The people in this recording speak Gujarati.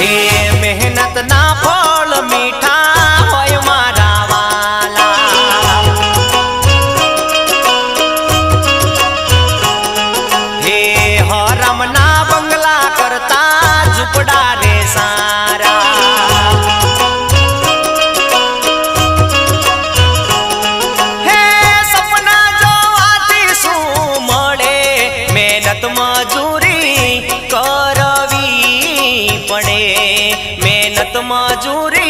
હે મહેનત ના ફળ મીઠા હોય મારા વાલા, હે હરમ ના બંગલા કરતા ઝૂંપડા રે સારા, હે સપના જોવાથી શું મળે, મહેનત મજૂરી કરવી પડે, મહેનત મજૂરી